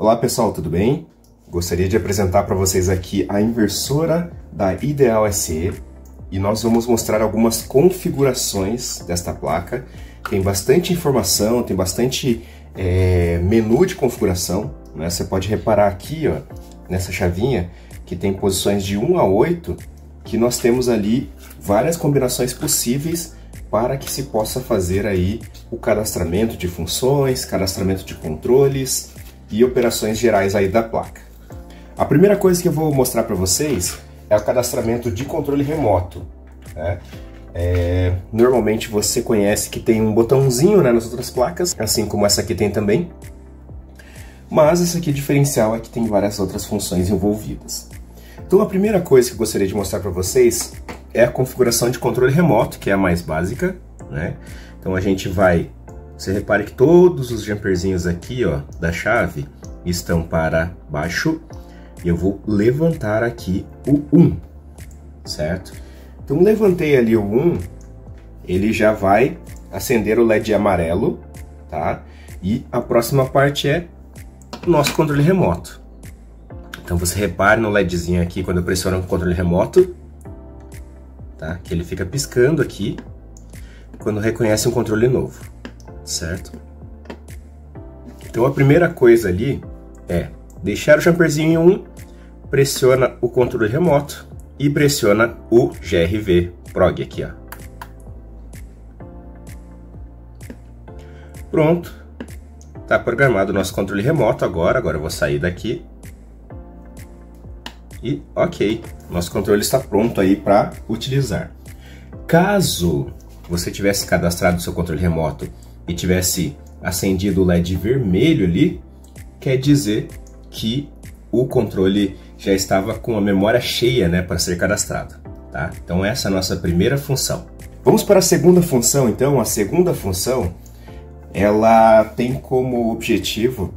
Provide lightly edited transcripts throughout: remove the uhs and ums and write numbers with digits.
Olá pessoal, tudo bem? Gostaria de apresentar para vocês aqui a inversora da Ideal SE e nós vamos mostrar algumas configurações desta placa. Tem bastante informação, tem bastante menu de configuração, né? Você pode reparar aqui, ó, nessa chavinha que tem posições de 1 a 8, que nós temos ali várias combinações possíveis para que se possa fazer aí o cadastramento de funções, cadastramento de controles e operações gerais aí da placa. A primeira coisa que eu vou mostrar para vocês é o cadastramento de controle remoto, né? Normalmente você conhece que tem um botãozinho, né, nas outras placas, assim como essa aqui tem também, mas essa aqui diferencial é que tem várias outras funções envolvidas. Então a primeira coisa que eu gostaria de mostrar para vocês é a configuração de controle remoto, que é a mais básica, né? Então a gente vai, você repare que todos os jumperzinhos aqui, ó, da chave estão para baixo. Eu vou levantar aqui o 1, certo? Então levantei ali o 1, ele já vai acender o LED amarelo, tá? E a próxima parte é o nosso controle remoto. Então você repare no LEDzinho aqui quando eu pressiono o controle remoto, tá? Que ele fica piscando aqui quando reconhece um controle novo, certo? Então a primeira coisa ali é deixar o jumperzinho em 1, pressiona o controle remoto e pressiona o GRV Prog aqui, ó. Pronto, tá programado o nosso controle remoto agora eu vou sair daqui. E ok, nosso controle está pronto aí para utilizar. Caso você tivesse cadastrado o seu controle remoto e tivesse acendido o LED vermelho ali, quer dizer que o controle já estava com a memória cheia, né, para ser cadastrado, tá? Então essa é a nossa primeira função. Vamos para a segunda função, então. A segunda função, ela tem como objetivo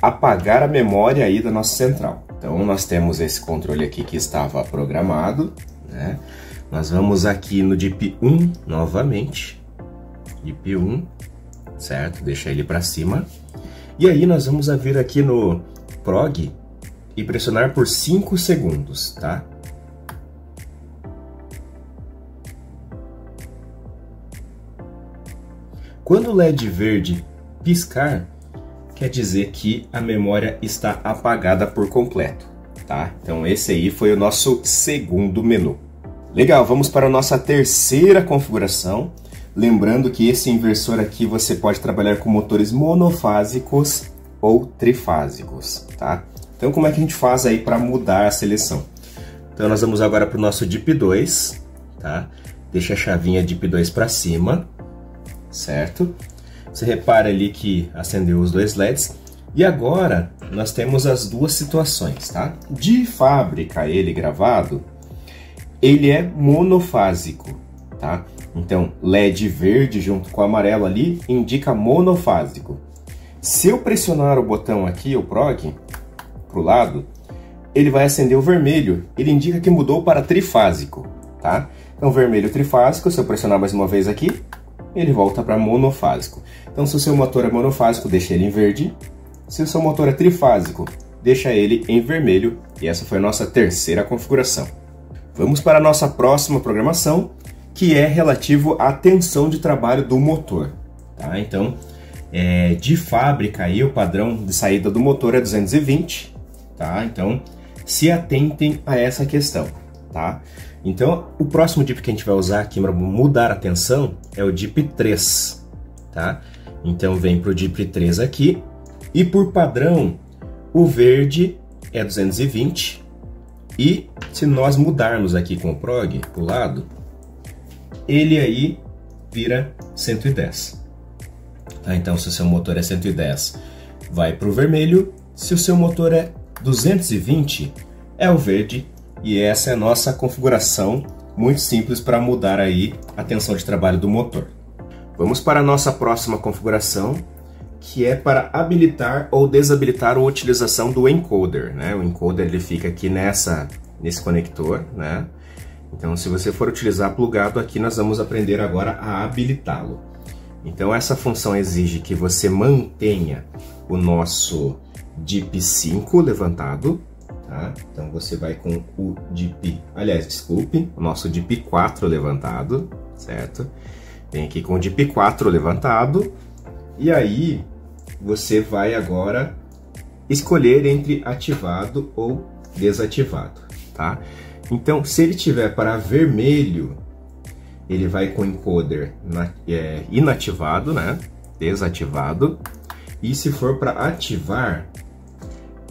apagar a memória aí da nossa central. Então nós temos esse controle aqui que estava programado, né? Nós vamos aqui no DIP 1 novamente, DIP 1, certo? Deixa ele para cima. E aí nós vamos vir aqui no Prog e pressionar por 5 segundos, tá? Quando o LED verde piscar, quer dizer que a memória está apagada por completo, tá? Então esse aí foi o nosso segundo menu. Legal, vamos para a nossa terceira configuração. Lembrando que esse inversor aqui você pode trabalhar com motores monofásicos ou trifásicos, tá? Então como é que a gente faz aí para mudar a seleção? Então nós vamos agora para o nosso DIP 2, tá? Deixa a chavinha DIP 2 para cima, certo? Você repara ali que acendeu os dois LEDs. E agora nós temos as duas situações, tá? De fábrica, ele gravado, ele é monofásico, tá? Então, LED verde junto com amarelo ali indica monofásico. Se eu pressionar o botão aqui, o Prog, para o lado, ele vai acender o vermelho. Ele indica que mudou para trifásico, tá? Então, vermelho trifásico, se eu pressionar mais uma vez aqui, ele volta para monofásico. Então, se o seu motor é monofásico, deixa ele em verde. Se o seu motor é trifásico, deixa ele em vermelho. E essa foi a nossa terceira configuração. Vamos para a nossa próxima programação, que é relativo à tensão de trabalho do motor, tá? Então, de fábrica, aí, o padrão de saída do motor é 220, tá? Então, se atentem a essa questão, tá? Então, o próximo DIP que a gente vai usar aqui para mudar a tensão é o DIP 3, tá? Então, vem para o DIP 3 aqui, e por padrão, o verde é 220, e se nós mudarmos aqui com o Prog para o lado, ele aí vira 110. Tá? Então, se o seu motor é 110, vai para o vermelho. Se o seu motor é 220, é o verde. E essa é a nossa configuração muito simples para mudar aí a tensão de trabalho do motor. Vamos para a nossa próxima configuração, que é para habilitar ou desabilitar a utilização do encoder, né? O encoder ele fica aqui nesse conector, né? Então, se você for utilizar plugado aqui, nós vamos aprender agora a habilitá-lo. Então, essa função exige que você mantenha o nosso DIP 5 levantado, tá? Então você vai com o DIP, aliás, desculpe, o nosso DIP 4 levantado, certo? Vem aqui com o DIP 4 levantado, e aí você vai agora escolher entre ativado ou desativado, tá? Então, se ele tiver para vermelho, ele vai com o encoder inativado, né? Desativado. E se for para ativar,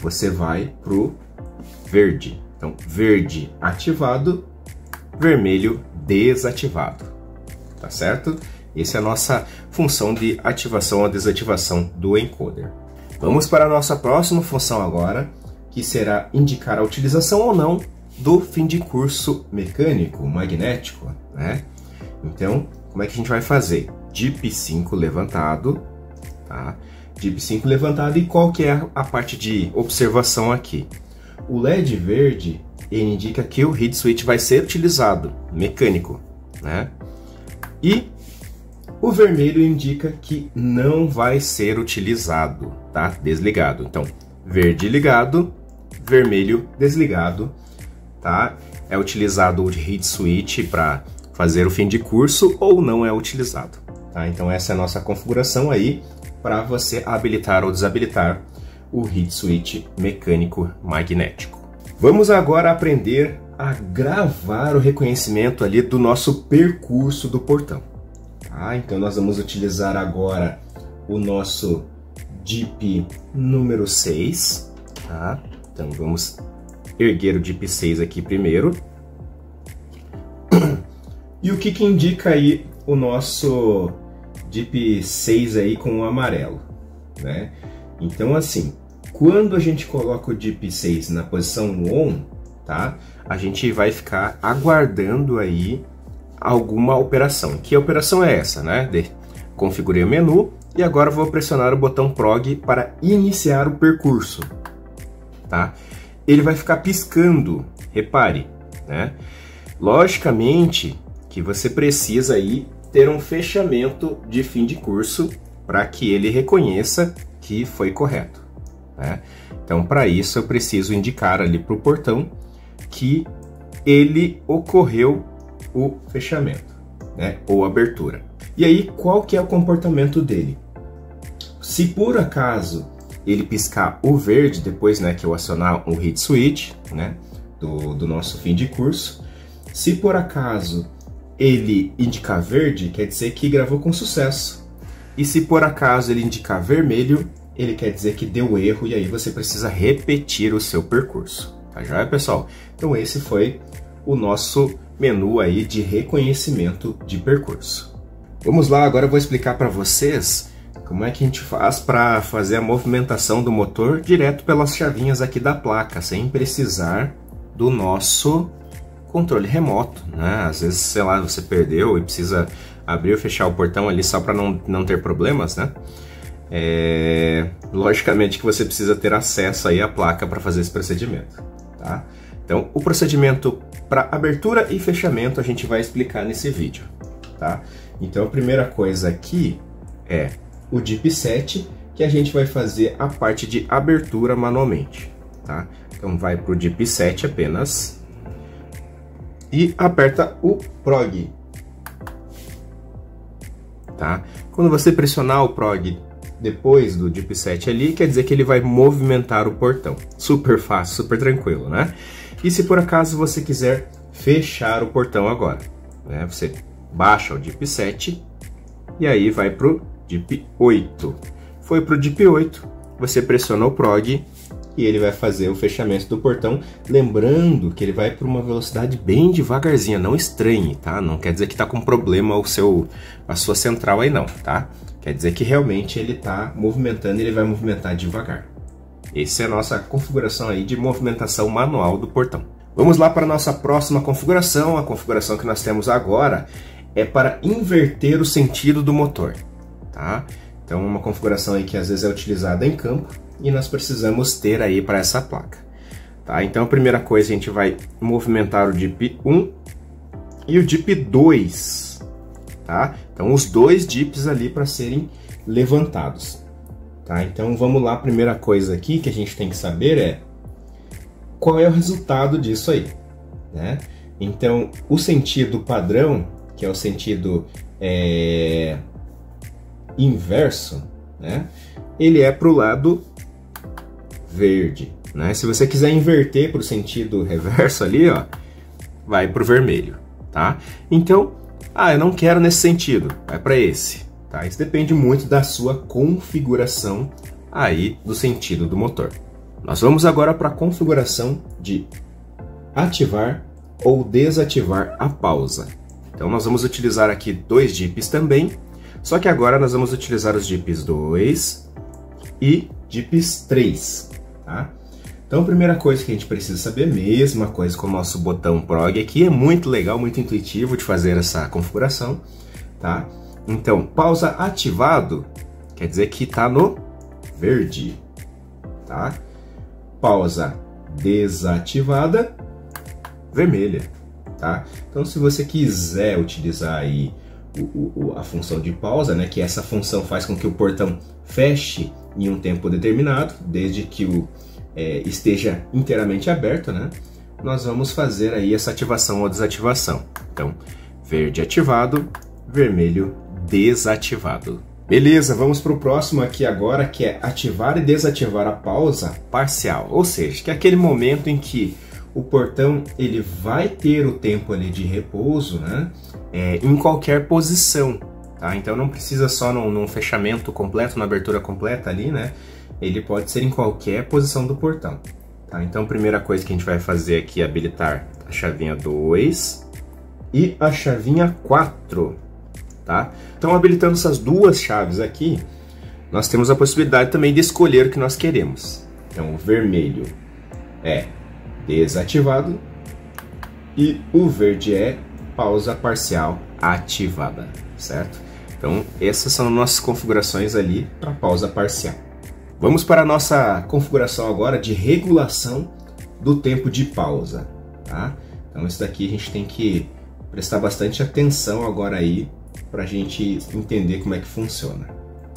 você vai pro verde. Então, verde ativado, vermelho desativado, tá certo? Essa é a nossa função de ativação ou desativação do encoder. Vamos para a nossa próxima função agora, que será indicar a utilização ou não do fim de curso mecânico, magnético, né? Então, como é que a gente vai fazer? DIP 5 levantado, tá? DIP 5 levantado, e qual que é a parte de observação aqui? O LED verde, ele indica que o heat switch vai ser utilizado, mecânico, né? E o vermelho indica que não vai ser utilizado, tá? Desligado. Então, verde ligado, vermelho desligado, tá? É utilizado o heat switch para fazer o fim de curso ou não é utilizado, tá? Então essa é a nossa configuração aí para você habilitar ou desabilitar o heat switch mecânico magnético. Vamos agora aprender a gravar o reconhecimento ali do nosso percurso do portão. Tá? Então nós vamos utilizar agora o nosso DIP número 6, tá? Então vamos erguer o DIP 6 aqui primeiro. E o que indica aí o nosso DIP 6 aí com o amarelo, né? Então assim, quando a gente coloca o DIP 6 na posição ON, tá? A gente vai ficar aguardando aí alguma operação. Que operação é essa, né? Configurei o menu e agora vou pressionar o botão PROG para iniciar o percurso, tá? Ele vai ficar piscando, repare, né? Logicamente que você precisa aí ter um fechamento de fim de curso para que ele reconheça que foi correto, né? Então, para isso eu preciso indicar ali para o portão que ele ocorreu o fechamento, né, ou abertura. E aí, qual que é o comportamento dele? Se por acaso ele piscar o verde depois, né, que eu acionar o heat switch, né, do nosso fim de curso, se por acaso ele indicar verde, quer dizer que gravou com sucesso. E se por acaso ele indicar vermelho, ele quer dizer que deu erro e aí você precisa repetir o seu percurso. Tá joia, pessoal? Então esse foi o nosso menu aí de reconhecimento de percurso. Vamos lá, agora eu vou explicar para vocês como é que a gente faz para fazer a movimentação do motor direto pelas chavinhas aqui da placa, sem precisar do nosso controle remoto, né? Às vezes, sei lá, você perdeu e precisa abrir ou fechar o portão ali só para não ter problemas, né? Logicamente que você precisa ter acesso aí à placa para fazer esse procedimento, tá? Então, o procedimento para abertura e fechamento a gente vai explicar nesse vídeo, tá? Então, a primeira coisa aqui é o DIP 7, que a gente vai fazer a parte de abertura manualmente, tá? Então, vai para o DIP 7 apenas e aperta o PROG, tá? Quando você pressionar o PROG depois do DIP 7 ali, quer dizer que ele vai movimentar o portão. Super fácil, super tranquilo, né? E se por acaso você quiser fechar o portão agora, né? Você baixa o DIP 7 e aí vai pro DIP 8. Foi pro DIP 8, você pressionou o PROG e ele vai fazer o fechamento do portão. Lembrando que ele vai por uma velocidade bem devagarzinha, não estranhe, tá? Não quer dizer que tá com problema a sua central aí não, tá? Quer dizer que realmente ele tá movimentando e ele vai movimentar devagar. Essa é a nossa configuração aí de movimentação manual do portão. Vamos lá para a nossa próxima configuração. A configuração que nós temos agora é para inverter o sentido do motor, tá? Então, uma configuração aí que às vezes é utilizada em campo e nós precisamos ter aí para essa placa, tá? Então, a primeira coisa, a gente vai movimentar o DIP 1 e o DIP 2, tá? Então, os dois DIPs ali para serem levantados. tá? Então vamos lá, a primeira coisa aqui que a gente tem que saber é qual é o resultado disso aí, né? Então, o sentido padrão, que é o sentido inverso, né? Ele é para o lado verde, né? Se você quiser inverter para o sentido reverso ali, ó, vai para o vermelho, tá? Então, eu não quero nesse sentido, vai para esse, tá? Isso depende muito da sua configuração aí do sentido do motor. Nós vamos agora para a configuração de ativar ou desativar a pausa. Então nós vamos utilizar aqui 2 dips também, só que agora nós vamos utilizar os dips 2 e dips 3, tá? Então a primeira coisa que a gente precisa saber, mesma coisa com o nosso botão prog aqui, é muito legal, muito intuitivo de fazer essa configuração, tá? Então, pausa ativado quer dizer que está no verde, tá? Pausa desativada, vermelha, tá? Então, se você quiser utilizar aí a função de pausa, né, que essa função faz com que o portão feche em um tempo determinado, desde que esteja inteiramente aberto, né? Nós vamos fazer aí essa ativação ou desativação. Então, verde ativado, vermelho desativado. Beleza, vamos para o próximo aqui agora, que é ativar e desativar a pausa parcial, ou seja, que é aquele momento em que o portão ele vai ter o tempo ali de repouso, né, em qualquer posição, tá? Então não precisa só num fechamento completo, na abertura completa ali, né? Ele pode ser em qualquer posição do portão, tá? Então a primeira coisa que a gente vai fazer aqui é habilitar a chavinha 2 e a chavinha 4. Tá? Então, habilitando essas 2 chaves aqui, nós temos a possibilidade também de escolher o que nós queremos. Então, o vermelho é desativado e o verde é pausa parcial ativada, certo? Então, essas são nossas configurações ali para pausa parcial. Vamos para a nossa configuração agora de regulação do tempo de pausa, tá? Então, isso daqui a gente tem que prestar bastante atenção agora aí, para a gente entender como é que funciona,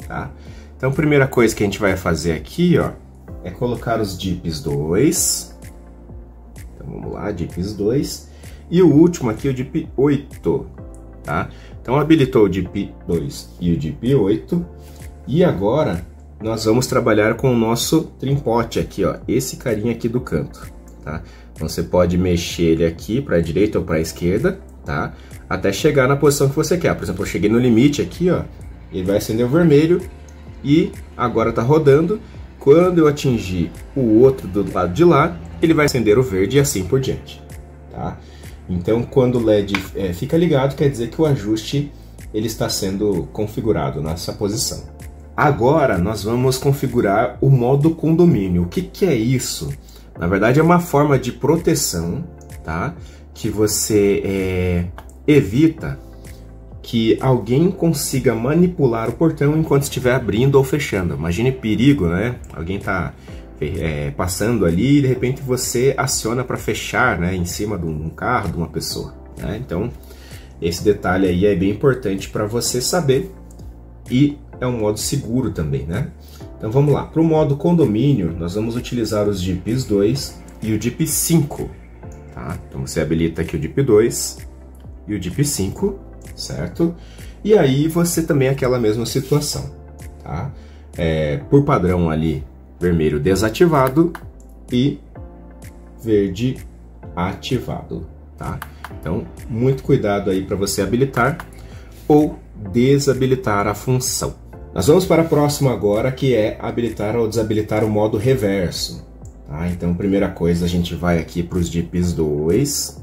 tá? Então, a primeira coisa que a gente vai fazer aqui, ó, é colocar os dips 2. Então, vamos lá, dips 2. E o último aqui, o dip 8, tá? Então, habilitou o dip 2 e o dip 8. E agora, nós vamos trabalhar com o nosso trimpote aqui, ó, esse carinha aqui do canto, tá? Então, você pode mexer ele aqui para a direita ou para a esquerda, tá? Até chegar na posição que você quer. Por exemplo, eu cheguei no limite aqui, ó, ele vai acender o vermelho e agora está rodando. Quando eu atingir o outro do lado de lá, ele vai acender o verde e assim por diante, tá? Então, quando o LED fica ligado, quer dizer que o ajuste ele está sendo configurado nessa posição. Agora, nós vamos configurar o modo condomínio. O que é isso? Na verdade, é uma forma de proteção, tá? Que você evita que alguém consiga manipular o portão enquanto estiver abrindo ou fechando. Imagine perigo, né? Alguém está passando ali e de repente você aciona para fechar, né, em cima de um carro, de uma pessoa, né? Então, esse detalhe aí é bem importante para você saber e é um modo seguro também, né? Então vamos lá, para o modo condomínio nós vamos utilizar os dips 2 e o dip 5, tá? Então você habilita aqui o dip 2 e o dip 5, certo? E aí você também aquela mesma situação, tá? Por padrão ali, vermelho desativado e verde ativado, tá? Então, muito cuidado aí para você habilitar ou desabilitar a função. Nós vamos para a próxima agora, que é habilitar ou desabilitar o modo reverso, tá? Então, primeira coisa, a gente vai aqui para os dips 2,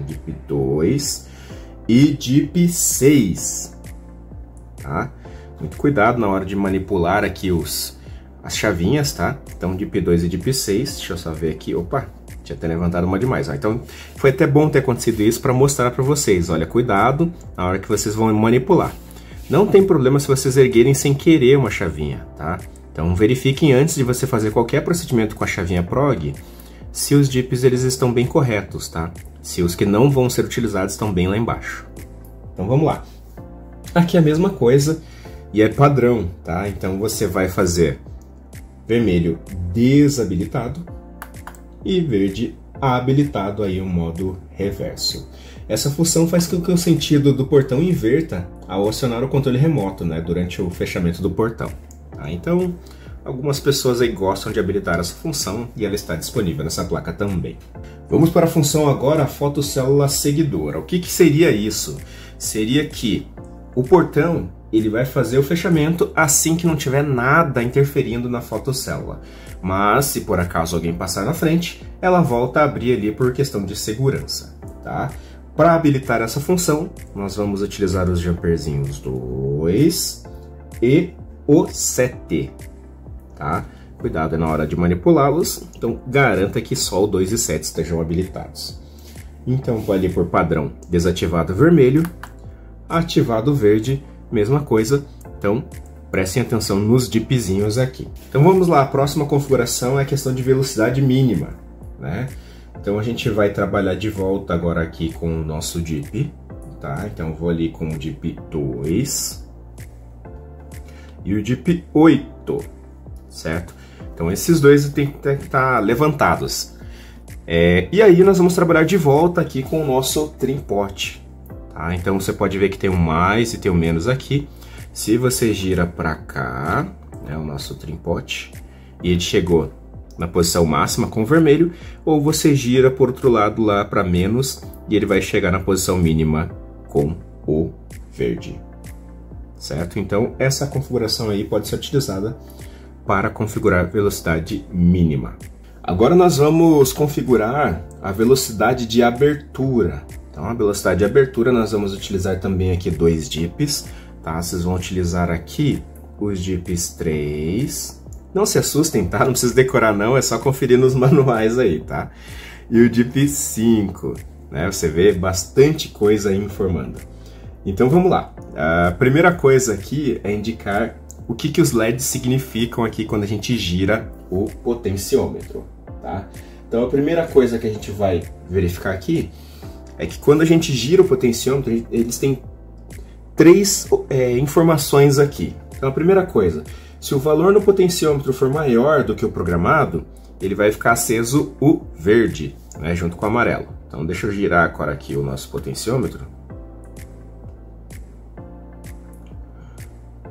dip 2 e dip 6, tá? Muito cuidado na hora de manipular aqui as chavinhas, tá? Então, dip 2 e dip 6, deixa eu só ver aqui, opa, tinha até levantado uma demais, ó. Então, foi até bom ter acontecido isso para mostrar para vocês, olha, cuidado na hora que vocês vão manipular. Não tem problema se vocês erguerem sem querer uma chavinha, tá? Então, verifiquem antes de você fazer qualquer procedimento com a chavinha prog, se os dips eles estão bem corretos, tá? Se os que não vão ser utilizados estão bem lá embaixo. Então, vamos lá. Aqui a mesma coisa, e é padrão, tá? Então você vai fazer vermelho desabilitado e verde habilitado aí o modo reverso. Essa função faz com que o sentido do portão inverta ao acionar o controle remoto, né, durante o fechamento do portão. Tá? Então, algumas pessoas aí gostam de habilitar essa função e ela está disponível nessa placa também. Vamos para a função agora, a fotocélula seguidora. O que seria isso? Seria que o portão ele vai fazer o fechamento assim que não tiver nada interferindo na fotocélula. Mas, se por acaso alguém passar na frente, ela volta a abrir ali por questão de segurança. Tá? Para habilitar essa função, nós vamos utilizar os jumperzinhos 2 e o 7. Tá? Cuidado na hora de manipulá-los, então garanta que só o 2 e 7 estejam habilitados. Então, vou ali por padrão desativado vermelho, ativado verde, mesma coisa, então prestem atenção nos dipzinhos aqui. Então vamos lá, a próxima configuração é a questão de velocidade mínima, né? Então a gente vai trabalhar de volta agora aqui com o nosso dip, tá? Então vou ali com o dip 2 e o dip 8, certo? Então esses dois têm que estar levantados. E aí nós vamos trabalhar de volta aqui com o nosso trim pot. Tá? Então você pode ver que tem um mais e tem um menos aqui. Se você gira para cá, né, o nosso trim pot, e ele chegou na posição máxima com o vermelho, ou você gira por outro lado lá para menos e ele vai chegar na posição mínima com o verde. Certo? Então essa configuração aí pode ser utilizada para configurar a velocidade mínima. Agora nós vamos configurar a velocidade de abertura. Então a velocidade de abertura nós vamos utilizar também aqui dois dips, tá? Vocês vão utilizar aqui os dips 3. Não se assustem, tá? Não precisa decorar não, é só conferir nos manuais aí, tá? E o dip 5, né? Você vê bastante coisa aí informando. Então vamos lá. A primeira coisa aqui é indicar o que os LEDs significam aqui quando a gente gira o potenciômetro, tá? Então a primeira coisa que a gente vai verificar aqui é que quando a gente gira o potenciômetro, eles têm três informações aqui. Então a primeira coisa, se o valor no potenciômetro for maior do que o programado, ele vai ficar aceso o verde, né, junto com o amarelo. Então deixa eu girar agora aqui o nosso potenciômetro.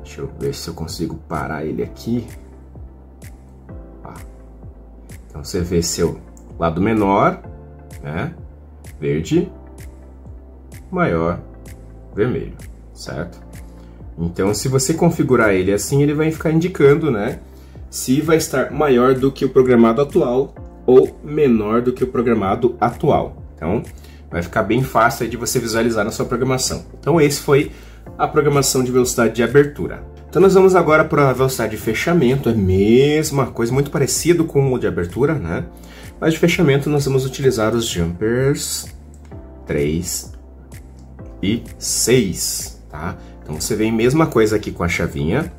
Deixa eu ver se eu consigo parar ele aqui. Então você vê seu lado menor, né, verde, maior, vermelho, certo? Então se você configurar ele assim, ele vai ficar indicando, né, se vai estar maior do que o programado atual ou menor do que o programado atual. Então vai ficar bem fácil aí de você visualizar na sua programação. Então esse foi a programação de velocidade de abertura. Então nós vamos agora para a velocidade de fechamento, é a mesma coisa, muito parecido com o de abertura, né? Mas de fechamento nós vamos utilizar os jumpers 3 e 6, tá? Então você vem mesma coisa aqui com a chavinha,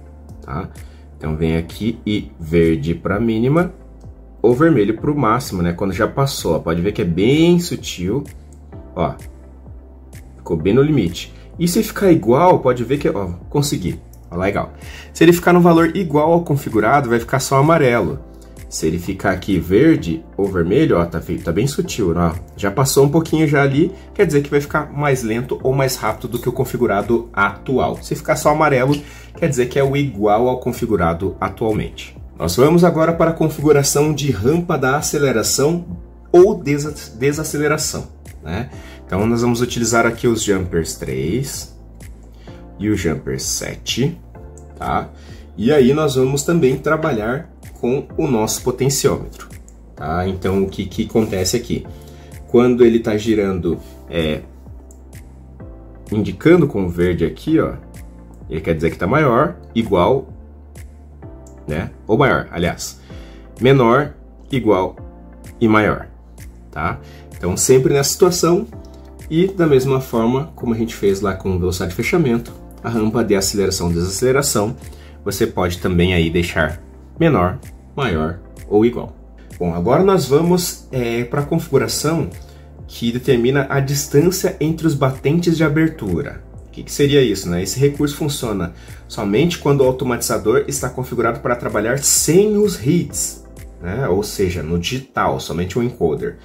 tá? Então vem aqui e verde para mínima ou vermelho para o máximo, né? Quando já passou, ó, pode ver que é bem sutil, ó, ficou bem no limite. E se ficar igual, pode ver que, ó, consegui, ó, legal. Se ele ficar no valor igual ao configurado, vai ficar só amarelo. Se ele ficar aqui verde ou vermelho, ó, tá bem sutil, ó, já passou um pouquinho já ali, quer dizer que vai ficar mais lento ou mais rápido do que o configurado atual. Se ficar só amarelo, quer dizer que é o igual ao configurado atualmente. Nós vamos agora para a configuração de rampa da aceleração ou desaceleração, né? Então nós vamos utilizar aqui os jumpers 3 e o jumper 7, tá? E aí nós vamos também trabalhar com o nosso potenciômetro, tá? Então o que acontece aqui? Quando ele está girando, indicando com o verde aqui, ó, ele quer dizer que está maior, igual, né? Ou maior, aliás, menor, igual e maior, tá? Então sempre nessa situação. E da mesma forma como a gente fez lá com velocidade de fechamento, a rampa de aceleração e desaceleração, você pode também aí deixar menor, maior ou igual. Bom, agora nós vamos para a configuração que determina a distância entre os batentes de abertura. O que seria isso, né? Esse recurso funciona somente quando o automatizador está configurado para trabalhar sem os reads, né? Ou seja, no digital, somente o encoder.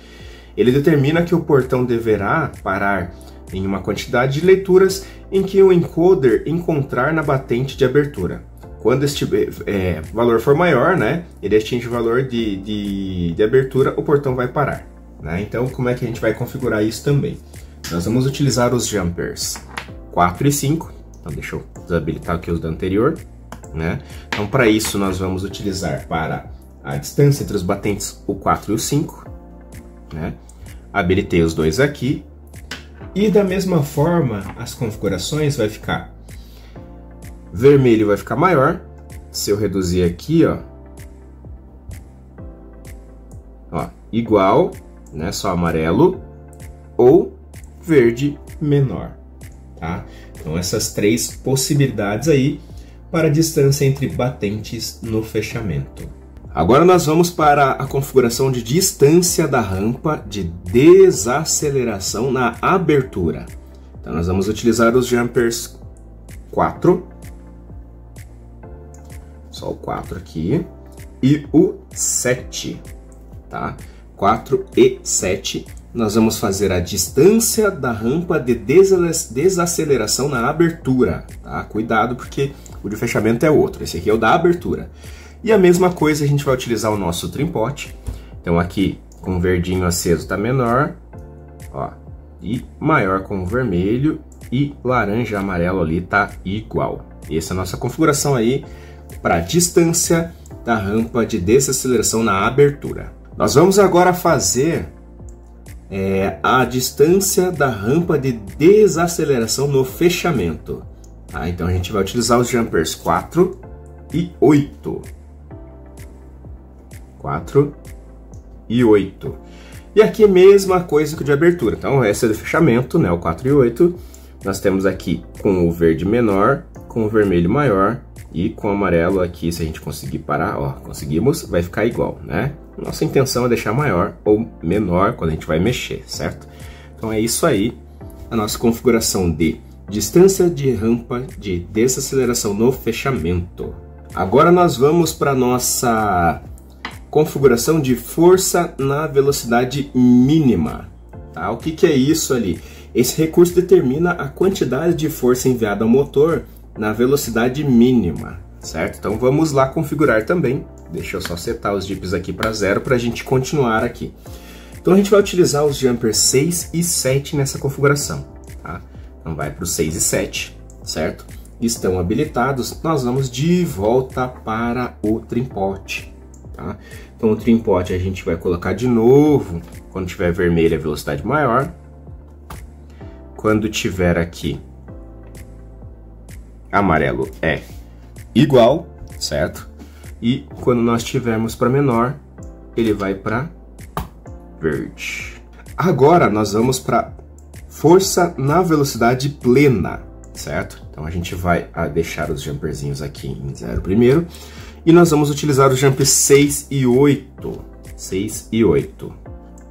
Ele determina que o portão deverá parar em uma quantidade de leituras em que o encoder encontrar na batente de abertura. Quando este valor for maior, né, ele atinge o valor de abertura, o portão vai parar, né? Então, como é que a gente vai configurar isso também? Nós vamos utilizar os jumpers 4 e 5. Então, deixa eu desabilitar aqui os da anterior, né? Então, para isso, nós vamos utilizar para a distância entre os batentes o 4 e o 5, né? Habilitei os dois aqui. E da mesma forma, as configurações vai ficar vermelho vai ficar maior. Se eu reduzir aqui, ó, igual, né, só amarelo, ou verde menor, tá? Então essas três possibilidades aí para a distância entre batentes no fechamento. Agora nós vamos para a configuração de distância da rampa de desaceleração na abertura. Então nós vamos utilizar os jumpers 4, só o 4 aqui, e o 7, tá? 4 e 7, nós vamos fazer a distância da rampa de desaceleração na abertura, tá? Cuidado porque o de fechamento é outro, esse aqui é o da abertura. E a mesma coisa a gente vai utilizar o nosso trim-pot. Então aqui com o verdinho aceso tá menor, ó, e maior com o vermelho, e laranja e amarelo ali tá igual. Essa é a nossa configuração aí para a distância da rampa de desaceleração na abertura. Nós vamos agora fazer a distância da rampa de desaceleração no fechamento. Tá? Então a gente vai utilizar os jumpers 4 e 8. 4 e 8. E aqui mesma coisa que o de abertura. Então esse é do fechamento, né? O 4 e 8. Nós temos aqui com o verde menor, com o vermelho maior, e com o amarelo aqui, se a gente conseguir parar, ó, conseguimos, vai ficar igual, né? Nossa intenção é deixar maior ou menor quando a gente vai mexer, certo? Então é isso aí, a nossa configuração de distância de rampa de desaceleração no fechamento. Agora nós vamos para a nossa configuração de força na velocidade mínima, tá? O que é isso ali? Esse recurso determina a quantidade de força enviada ao motor na velocidade mínima, certo? Então vamos lá configurar também. Deixa eu só setar os dips aqui para 0 para a gente continuar aqui. Então a gente vai utilizar os jumpers 6 e 7 nessa configuração, tá? Então vai para o 6 e 7, certo? Estão habilitados, nós vamos de volta para o trim-pot, tá? Então o trim-pot a gente vai colocar de novo, quando tiver vermelho a velocidade maior, quando tiver aqui amarelo é igual, certo? E quando nós tivermos para menor, ele vai para verde. Agora nós vamos para força na velocidade plena, certo? Então a gente vai deixar os jumperzinhos aqui em 0 primeiro. E nós vamos utilizar os jumpers 6 e 8. 6 e 8,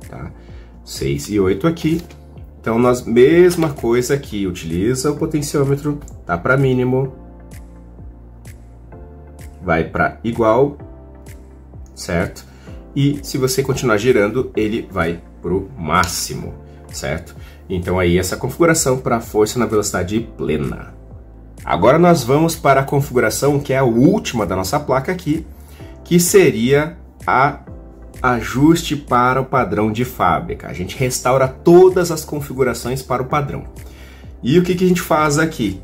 tá? 6 e 8 aqui. Então, nós, mesma coisa aqui, utiliza o potenciômetro, tá para mínimo, vai para igual, certo? E se você continuar girando, ele vai para o máximo, certo? Então, aí essa configuração para força na velocidade plena. Agora nós vamos para a configuração que é a última da nossa placa aqui, que seria a ajuste para o padrão de fábrica. A gente restaura todas as configurações para o padrão. E o que a gente faz aqui?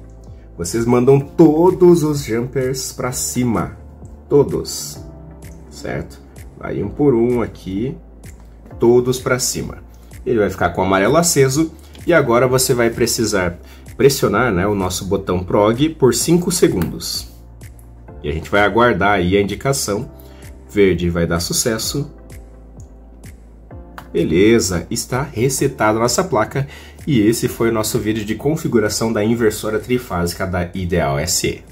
Vocês mandam todos os jumpers para cima. Todos. Certo? Vai um por um aqui. Todos para cima. Ele vai ficar com o amarelo aceso. E agora você vai precisar pressionar, né, o nosso botão PROG por 5 segundos. E a gente vai aguardar aí a indicação. Verde vai dar sucesso. Beleza, está resetada a nossa placa e esse foi o nosso vídeo de configuração da inversora trifásica da Ideal SE.